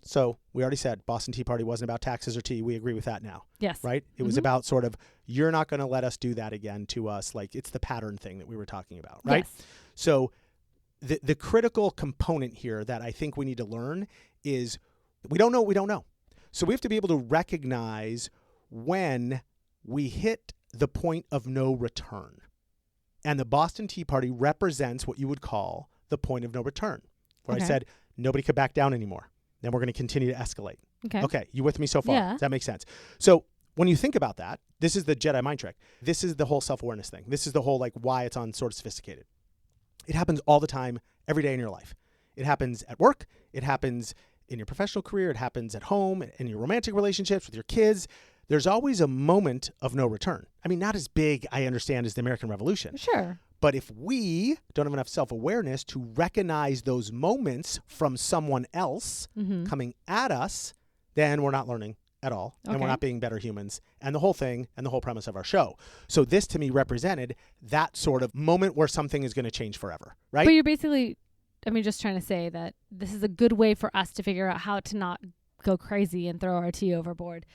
So we already said Boston Tea Party wasn't about taxes or tea. We agree with that now. Yes. Right? It was about sort of, you're not going to let us do that again to us. Like, it's the pattern thing that we were talking about, right? Yes. So the critical component here that I think we need to learn is we don't know what we don't know. So we have to be able to recognize when we hit the point of no return. And the Boston Tea Party represents what you would call the point of no return, where I said nobody could back down anymore. Then we're going to continue to escalate. Okay. You with me so far? Yeah. Does that make sense? So when you think about that, this is the Jedi mind trick. This is the whole self-awareness thing. This is the whole, like, why it's on sort of sophisticated. It happens all the time, every day in your life. It happens at work. It happens in your professional career. It happens at home, in your romantic relationships with your kids. There's always a moment of no return. I mean, not as big, I understand, as the American Revolution. Sure. But if we don't have enough self-awareness to recognize those moments from someone else coming at us, then we're not learning at all. And we're not being better humans. And the whole thing and the whole premise of our show. So this, to me, represented that sort of moment where something is going to change forever, right? But you're basically, just trying to say that this is a good way for us to figure out how to not go crazy and throw our tea overboard.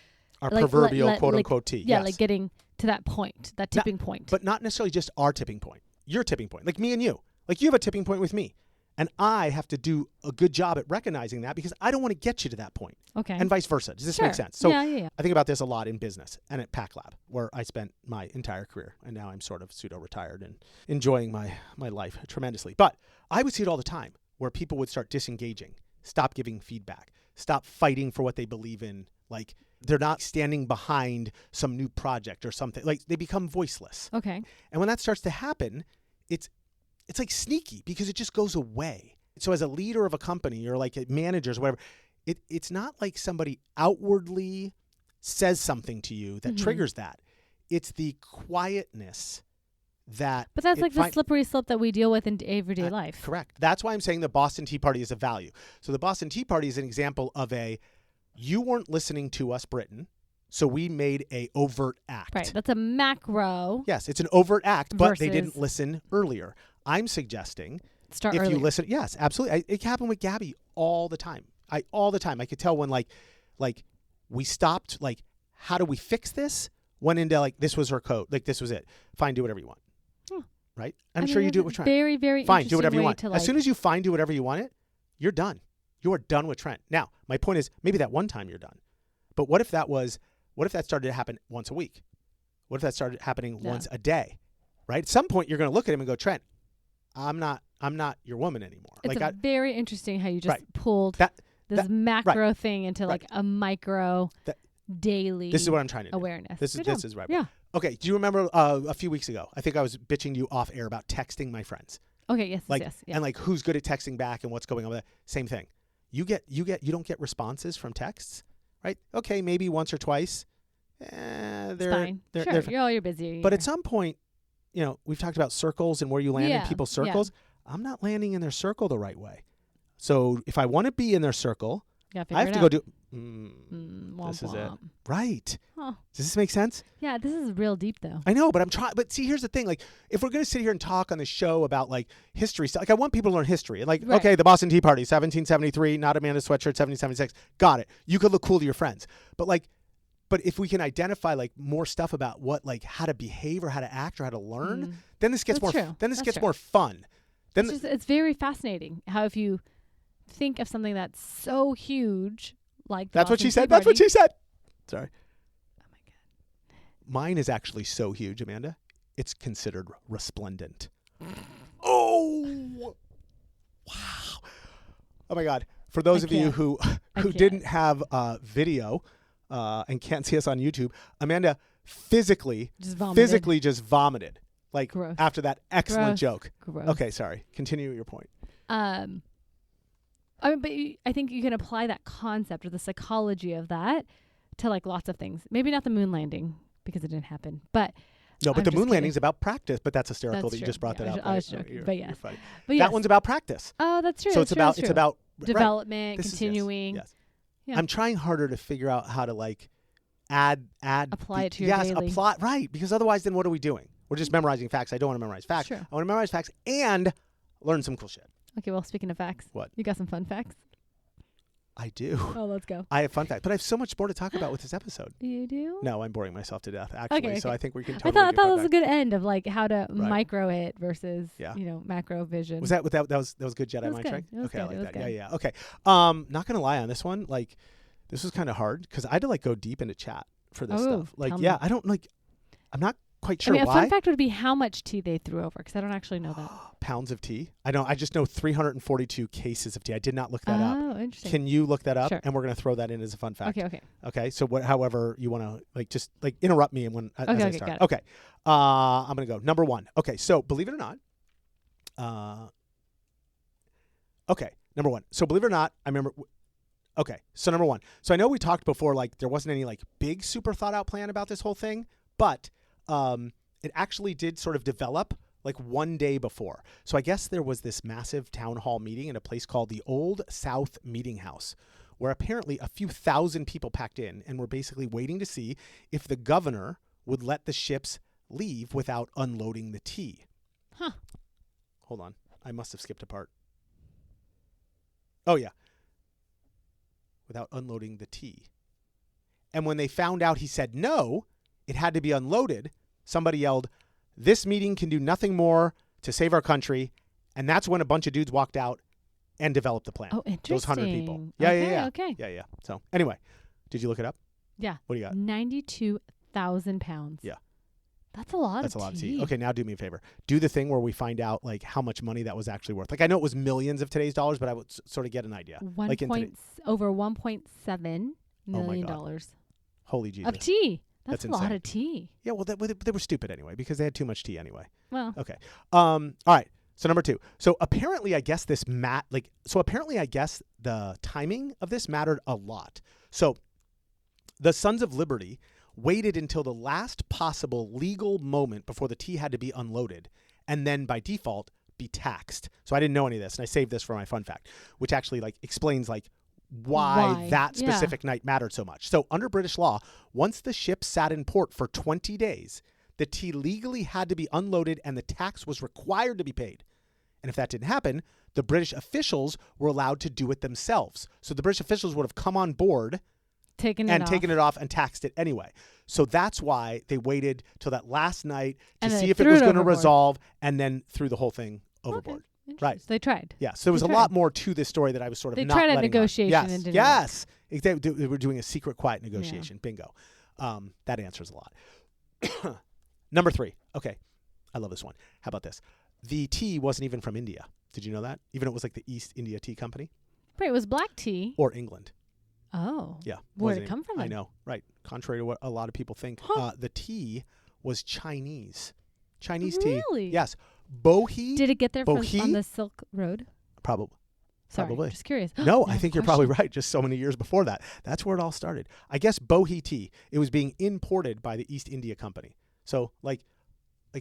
Our proverbial quote-unquote tea. Yeah, yes. like getting to that point, that tipping point. But not necessarily just our tipping point. Your tipping point. Like me and you. Like you have a tipping point with me. And I have to do a good job at recognizing that because I don't want to get you to that point. Okay. And vice versa. Does this make sense? So yeah. I think about this a lot in business and at Pack Lab, where I spent my entire career. And now I'm sort of pseudo-retired and enjoying my life tremendously. But I would see it all the time where people would start disengaging, stop giving feedback, stop fighting for what they believe in. Like, they're not standing behind some new project or something. Like, they become voiceless. Okay. And when that starts to happen, it's like sneaky because it just goes away. So as a leader of a company or like managers, whatever, it's not like somebody outwardly says something to you that triggers that. It's the quietness that... But that's like the slippery slope that we deal with in everyday life. Correct. That's why I'm saying the Boston Tea Party is a value. So the Boston Tea Party is an example of you weren't listening to us, Britain, so we made a overt act. Right. That's a macro. Yes, it's an overt act, but they didn't listen earlier. I'm suggesting start if earlier. you listen, yes, absolutely. It happened with Gabby all the time. I could tell when like we stopped, like, how do we fix this? Went into like, this was her code. Like, this was it. Fine, do whatever you want. Right? I'm sure you do it with Trent. Very, very fine, do whatever you want. Like, as soon as you do whatever you want it, you're done. You are done with Trent. Now, my point is maybe that one time you're done. But what if that started to happen once a week? What if that started happening once a day? Right? At some point you're going to look at him and go, Trent, I'm not your woman anymore. It's like very interesting how you just pulled this macro thing into like a micro daily. This is what I'm trying to do. Awareness. This is right. Yeah. Okay. Do you remember a few weeks ago? I think I was bitching to you off air about texting my friends. Okay. Yes. Yes. And like who's good at texting back and what's going on with that. Same thing. You don't get responses from texts, right? Okay, maybe once or twice. It's fine. Sure. You're busy. But at some point, we've talked about circles and where you land in people's circles. Yeah. I'm not landing in their circle the right way. So if I want to be in their circle, I have to go do. This is it. Right. Huh. Does this make sense? Yeah, this is real deep though. I know, but I'm trying. But see, here's the thing. Like, if we're going to sit here and talk on the show about like history stuff, like I want people to learn history. And like, okay, the Boston Tea Party, 1773, not Amanda's sweatshirt, 1776. Got it. You could look cool to your friends. But if we can identify like more stuff about what, like how to behave or how to act or how to learn, then this gets more fun. Then it's very fascinating how if you think of something that's so huge, like that's what she said. That's what she said. Sorry. Oh my God. Mine is actually so huge, Amanda. It's considered resplendent. Oh, wow. Oh my God. For those of you who didn't have video and can't see us on YouTube, Amanda physically just vomited. Like Gross. After that excellent joke. Gross. Okay, sorry. Continue your point. But I think you can apply that concept or the psychology of that to like lots of things. Maybe not the moon landing because it didn't happen, but no. But the moon landing is about practice. But that's hysterical that you just brought that up. I was joking, but yes. But that one's about practice. Oh, that's true. So it's about development, continuing. Yes. Yeah. I'm trying harder to figure out how to like add apply it to your daily. Apply right, because otherwise then what are we doing? We're just memorizing facts. I don't want to memorize facts. Sure. I want to memorize facts and learn some cool shit. Okay, well, speaking of facts. What? You got some fun facts? I do. Oh, let's go. I have fun fact, but I have so much more to talk about with this episode. You do? No, I'm boring myself to death, actually. Okay. So I think we can I totally thought do it fun was a good end of like how to micro it versus macro vision. Was that was good Jedi mind trick? Okay, I like that. Yeah. Okay. Not gonna lie on this one. Like, this was kind of hard because I had to like go deep into chat for this stuff. Like, yeah, I don't like. I'm not quite sure a why. fun fact would be how much tea they threw over because I don't actually know that. Pounds of tea? I just know 342 cases of tea. I did not look that up. Oh, interesting. Can you look that up? Sure. And we're going to throw that in as a fun fact. Okay. So however you want to like just like interrupt me when as I start. Got it. Okay. I'm going to go number 1. Okay. So believe it or not. Okay. Number 1. So believe it or not, I remember. Okay. So number 1. So I know we talked before, like there wasn't any like big super thought out plan about this whole thing, but it actually did sort of develop like one day before. So I guess there was this massive town hall meeting in a place called the Old South Meeting House, where apparently a few thousand people packed in and were basically waiting to see if the governor would let the ships leave without unloading the tea. Huh. Hold on. I must have skipped a part. Oh, yeah. Without unloading the tea. And when they found out he said no, it had to be unloaded, somebody yelled, "This meeting can do nothing more to save our country." And that's when a bunch of dudes walked out and developed the plan. Oh, interesting. Those 100 people. Yeah. Okay. Yeah. So anyway, did you look it up? Yeah. What do you got? 92,000 pounds. Yeah. That's a lot That's of a lot of tea. tea. Okay, now do me a favor. Do the thing where we find out like how much money that was actually worth. Like I know it was millions of today's dollars, but I would sort of get an idea. Over $1.7 million. Holy Jesus. Of tea. That's a insane. lot of tea. Yeah, well, they were stupid anyway because they had too much tea anyway. Well. Okay. All right. So number 2. So apparently, I guess the timing of this mattered a lot. So the Sons of Liberty waited until the last possible legal moment before the tea had to be unloaded, and then by default be taxed. So I didn't know any of this, and I saved this for my fun fact, which actually like explains like why that specific night mattered so much. So under British law, once the ship sat in port for 20 days, the tea legally had to be unloaded and the tax was required to be paid. And if that didn't happen, the British officials were allowed to do it themselves. So the British officials would have come on board taken it off and taxed it anyway. So that's why they waited till that last night to see if it was going to resolve and then threw the whole thing overboard. Okay. Right. They tried. Yeah. So there was a lot more to this story that I was sort of not letting on. They tried a negotiation and didn't work. Yes. They were doing a secret, quiet negotiation. Yeah. Bingo. That answers a lot. Number 3. Okay. I love this one. How about this? The tea wasn't even from India. Did you know that? Even it was like the East India Tea Company. Right. It was black tea. Or England. Oh. Yeah. Where did it come from then? I know. Right. Contrary to what a lot of people think. The tea was Chinese. Chinese tea. Really? Yes. Bohea. Did it get there on the Silk Road? Probably. Just curious. No, I think you're probably right. Just so many years before that. That's where it all started. I guess Bohea tea. It was being imported by the East India Company. So like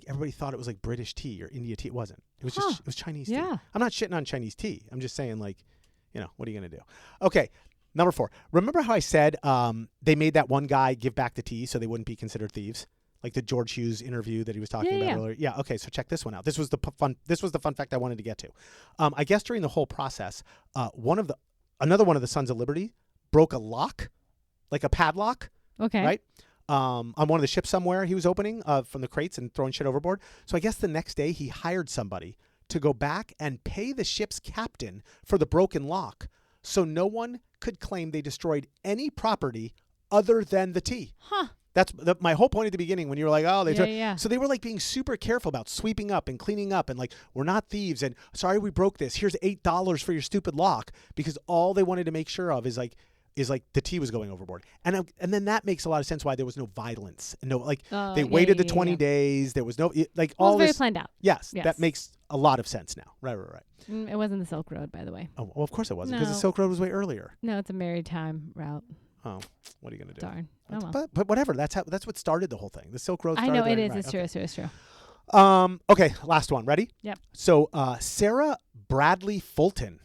everybody thought it was like British tea or India tea. It wasn't. It was just it was Chinese tea. I'm not shitting on Chinese tea. I'm just saying like, what are you going to do? Okay. Number 4. Remember how I said they made that one guy give back the tea so they wouldn't be considered thieves? Like the George Hughes interview that he was talking about earlier. Yeah. Okay. So check this one out. This was the fun fact I wanted to get to. I guess during the whole process, another one of the Sons of Liberty broke a lock, like a padlock. Okay. Right. On one of the ships somewhere he was opening from the crates and throwing shit overboard. So I guess the next day he hired somebody to go back and pay the ship's captain for the broken lock, so no one could claim they destroyed any property other than the tea. Huh. That's my whole point at the beginning when you were like, oh, yeah. So they were like being super careful about sweeping up and cleaning up and like, we're not thieves and sorry we broke this. Here's $8 for your stupid lock, because all they wanted to make sure of is like the tea was going overboard. And then that makes a lot of sense why there was no violence. And they waited the 20 days. There was no like all this. It was very this planned out. Yes, that makes a lot of sense now. Right. It wasn't the Silk Road, by the way. Oh, well, of course it wasn't, because the Silk Road was way earlier. No, it's a maritime route. Oh, what are you going to do? Darn. Oh, well. But whatever. That's what started the whole thing. The Silk Road started. I know it is. Right, It's true. Okay, last one. Ready? Yep. So Sarah Bradley Fulton.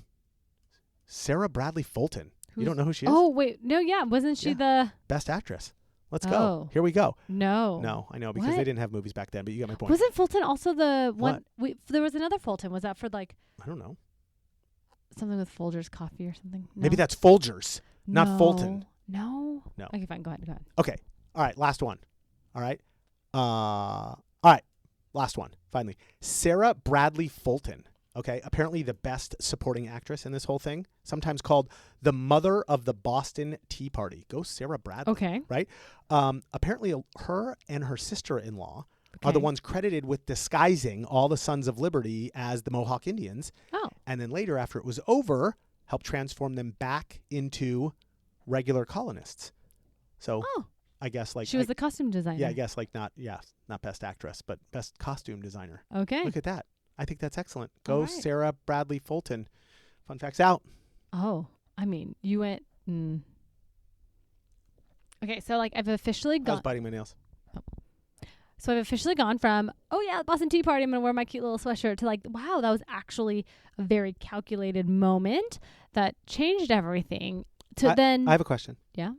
You don't know who she is? Oh, wait. No, yeah. Wasn't she the Best Actress? Let's go. Here we go. No, I know, because they didn't have movies back then, but you got my point. Wasn't Fulton also the one? There was another Fulton. Was that for like? I don't know. something with Folgers coffee or something. No. Maybe that's Folgers, not No. Fulton. No. No. Okay, fine. Go ahead. Okay. All right. Last one. All right. All right. Last one. Finally, Sarah Bradley Fulton. Okay. Apparently the best supporting actress in this whole thing, sometimes called the mother of the Boston Tea Party. Go Sarah Bradley. Okay. Right. Apparently her and her sister-in-law are Okay. the ones credited with disguising all the Sons of Liberty as the Mohawk Indians. Oh. And then later, after it was over, helped transform them back into regular colonists. So I guess like she was the costume designer. yeah, I guess like not best actress, but best costume designer. Okay. Look at that. I think that's excellent. All Go right. Sarah Bradley Fulton. Fun facts out. Oh, I mean, you went. Okay, so like I've officially I was gone. biting my nails. So I've officially gone from, oh yeah, Boston Tea Party, I'm going to wear my cute little sweatshirt, to like, wow, that was actually a very calculated moment that changed everything. To then. I have a question. Yeah.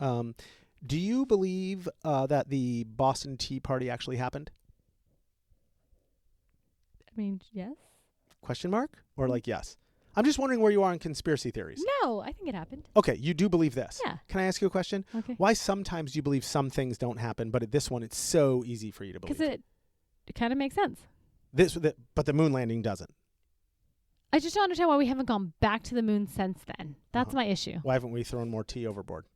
Do you believe that the Boston Tea Party actually happened? I mean, yes. Question mark? Or like yes? I'm just wondering where you are in conspiracy theories. No, I think it happened. Okay, you do believe this. Yeah. Can I ask you a question? Okay. Why sometimes you believe some things don't happen, but at this one it's so easy for you to believe? Because it kind of makes sense. But the moon landing doesn't. I just don't understand why we haven't gone back to the moon since then. That's my issue. Why haven't we thrown more tea overboard?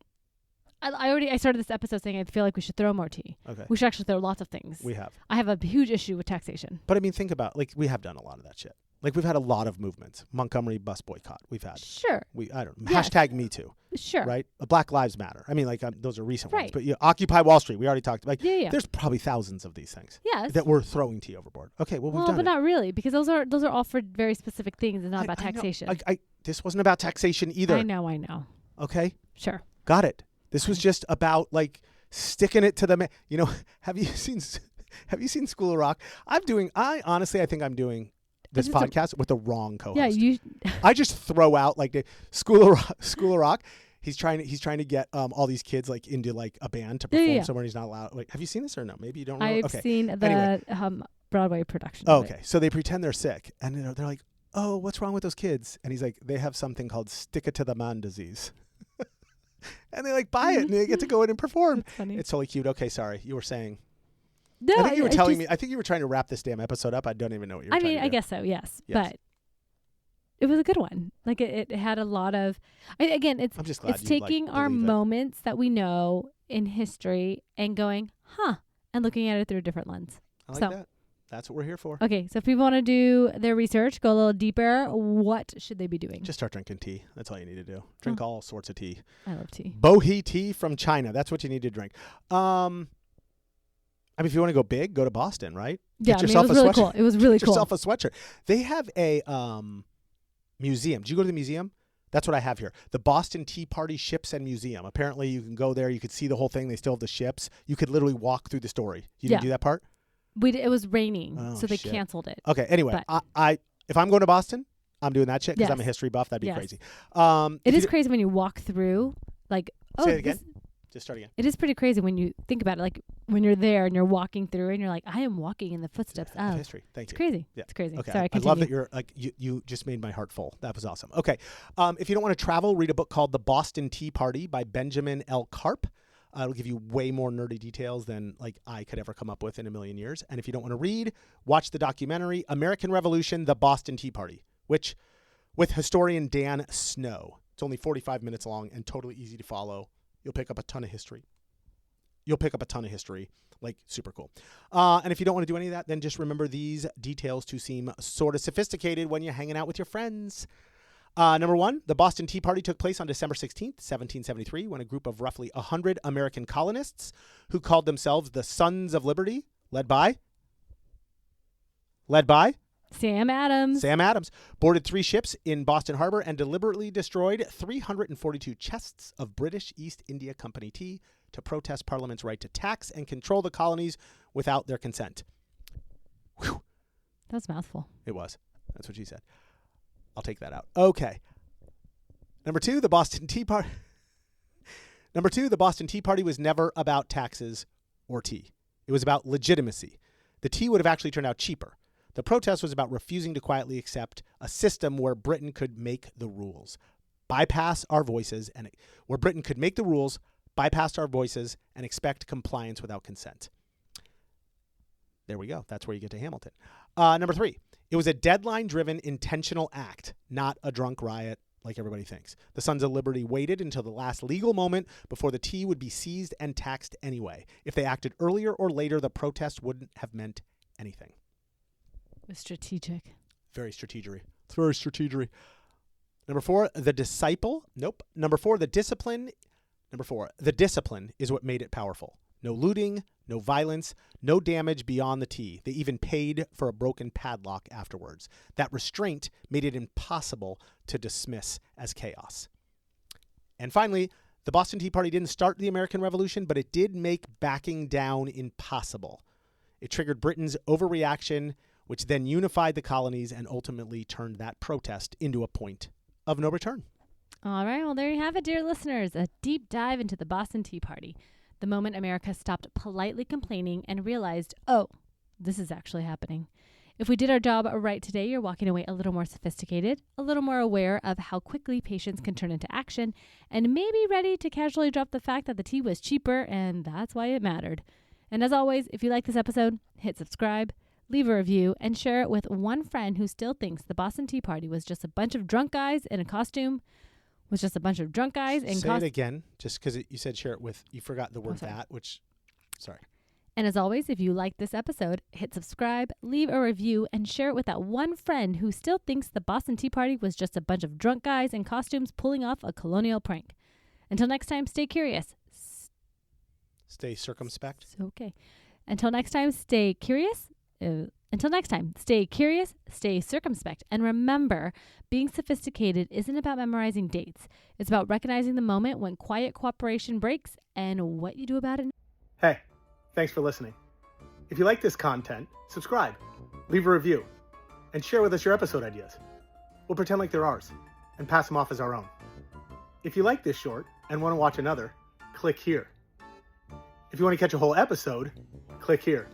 I started this episode saying I feel like we should throw more tea. Okay. We should actually throw lots of things. We have. I have a huge issue with taxation. But I mean, think about, like, we have done a lot of that shit. Like, we've had a lot of movements. Montgomery bus boycott. We've had. Sure. I don't know. Yes. Hashtag Me Too. Sure. Right? Black Lives Matter. I mean, like, those are recent ones. Right. But Occupy Wall Street. We already talked. Like, Yeah. there's probably thousands of these things Yes. that we're throwing tea overboard. Okay, well, we've done but it. not really, because those are all for very specific things and not about I know. taxation. This wasn't about taxation either. I know. Okay? Sure. Got it. This was just about, like, sticking it to the man. You know, have you seen School of Rock? I think I'm doing this Is it podcast with the wrong co-host. Yeah, I just throw out like the School of Rock. He's trying to get all these kids like into like a band to perform somewhere he's not allowed. Like, have you seen this or no? Maybe you don't know. I've seen the Anyway. Broadway production. Oh, of it. okay. So they pretend they're sick and they're like, "Oh, what's wrong with those kids?" And he's like, "They have something called stick it to the man disease." And they like buy it and they get to go in and perform. That's funny. It's totally cute. Okay, sorry. You were saying. No, I think you were telling me. I think you were trying to wrap this damn episode up. I don't even know what you were I trying mean, to do. I guess so. Yes, Yes. but it was a good one. Like it had a lot of. Again, I'm just glad it's you, taking like, our believe it. moments that we know in history and going, and looking at it through a different lens. I like So- that. That's what we're here for. Okay, so if people want to do their research, go a little deeper, what should they be doing? Just start drinking tea. That's all you need to do. Drink all sorts of tea. I love tea. Bohea tea from China. That's what you need to drink. I mean, if you want to go big, go to Boston, right? Yeah, Get I mean, it yourself was a really sweatshirt. cool. It was really Get cool. yourself a sweatshirt. They have a museum. Did you go to the museum? That's what I have here. The Boston Tea Party Ships and Museum. Apparently, you can go there. You could see the whole thing. They still have the ships. You could literally walk through the story. You didn't do that part? It was raining, Oh, so they shit. canceled it. Okay. Anyway, But- if I'm going to Boston, I'm doing that shit because I'm a Yes. history buff. That'd be Yes. crazy. It is crazy when you walk through, like, Say it again. Just start again. It is pretty crazy when you think about it, like when you're there and you're walking through and you're like, I am walking in the footsteps Of of. history. Thank It's you. crazy. Yeah. It's crazy. Okay. Sorry, I continue. love that you're like you just made my heart full. That was awesome. Okay. If you don't want to travel, read a book called The Boston Tea Party by Benjamin L. Karp. It'll give you way more nerdy details than like I could ever come up with in a million years. And if you don't want to read, watch the documentary American Revolution: The Boston Tea Party, which with historian Dan Snow. It's only 45 minutes long and totally easy to follow. You'll pick up a ton of history. Like, super cool. And if you don't want to do any of that, then just remember these details to seem sort of sophisticated when you're hanging out with your friends. Number one, the Boston Tea Party took place on December 16th, 1773, when a group of roughly 100 American colonists who called themselves the Sons of Liberty, led by Sam Adams. boarded 3 ships in Boston Harbor and deliberately destroyed 342 chests of British East India Company tea to protest Parliament's right to tax and control the colonies without their consent. Whew. That was a mouthful. It was. That's what she said. I'll take that out. Okay. Number two, the Boston Tea Party was never about taxes or tea. It was about legitimacy. The tea would have actually turned out cheaper. The protest was about refusing to quietly accept a system where Britain could make the rules, bypass our voices, and where Britain could make the rules, bypass our voices, and expect compliance without consent. There we go. That's where you get to Hamilton. Number 3, it was a deadline-driven intentional act, not a drunk riot like everybody thinks. The Sons of Liberty waited until the last legal moment before the tea would be seized and taxed anyway. If they acted earlier or later, the protest wouldn't have meant anything. It was strategic. Very strategery. It's very strategery. Number 4, the disciple. Nope. Number 4, the discipline. Number 4, the discipline is what made it powerful. No looting, no violence, no damage beyond the tea. They even paid for a broken padlock afterwards. That restraint made it impossible to dismiss as chaos. And finally, the Boston Tea Party didn't start the American Revolution, but it did make backing down impossible. It triggered Britain's overreaction, which then unified the colonies and ultimately turned that protest into a point of no return. All right, well, there you have it, dear listeners. A deep dive into the Boston Tea Party. The moment America stopped politely complaining and realized, oh, this is actually happening. If we did our job right today, you're walking away a little more sophisticated, a little more aware of how quickly patience can turn into action, and maybe ready to casually drop the fact that the tea was cheaper and that's why it mattered. And as always, if you like this episode, hit subscribe, leave a review, and share it with one friend who still thinks the Boston Tea Party was just a bunch of drunk guys in a costume. Was just a bunch of drunk guys in Say it again, just because you said share it with, you forgot the word that, which, sorry. And as always, if you like this episode, hit subscribe, leave a review, and share it with that one friend who still thinks the Boston Tea Party was just a bunch of drunk guys in costumes pulling off a colonial prank. Until next time, stay curious. Stay circumspect. Okay. Until next time, stay curious. Until next time, stay curious, stay circumspect, and remember, being sophisticated isn't about memorizing dates. It's about recognizing the moment when quiet cooperation breaks and what you do about it. Hey, thanks for listening. If you like this content, subscribe, leave a review, and share with us your episode ideas. We'll pretend like they're ours and pass them off as our own. If you like this short and want to watch another, click here. If you want to catch a whole episode, click here.